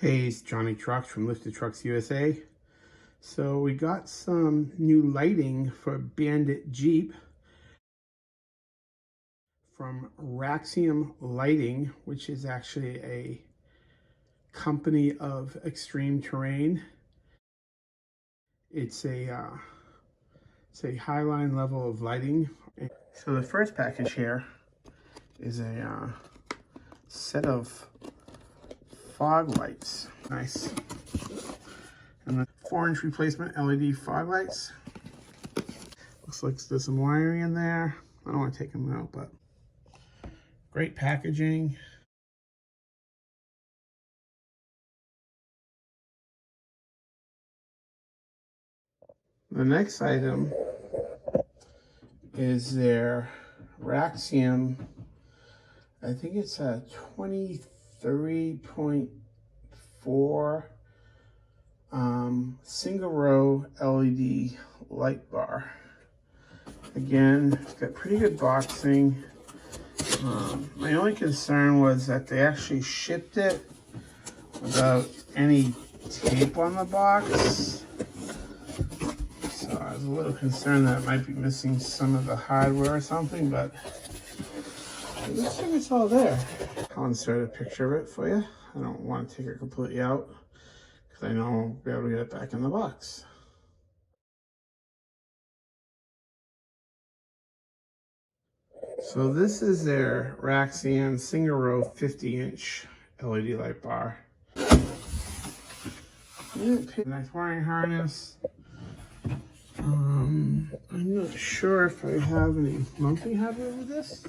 Hey, it's Johnny Trucks from Lifted Trucks USA. So we got some new lighting for Bandit Jeep from Raxiom Lighting, which is actually a company of extreme terrain. It's a highline level of lighting. So the first package here is a set of fog lights. Nice. And the 4-inch replacement LED fog lights. Looks like there's some wiring in there. I don't want to take them out, but great packaging. The next item is their Raxiom. I think it's a 23.4 single row LED light bar. Again, it's got pretty good boxing. My only concern was that they actually shipped it without any tape on the box. So I was a little concerned that it might be missing some of the hardware or something, but it looks like it's all there. I'll insert a picture of it for you. I don't want to take it completely out because I know I won't be able to get it back in the box. So this is their Raxiom single row 50-inch LED light bar. Nice wiring harness. I'm not sure if I have any mounting hardware with this.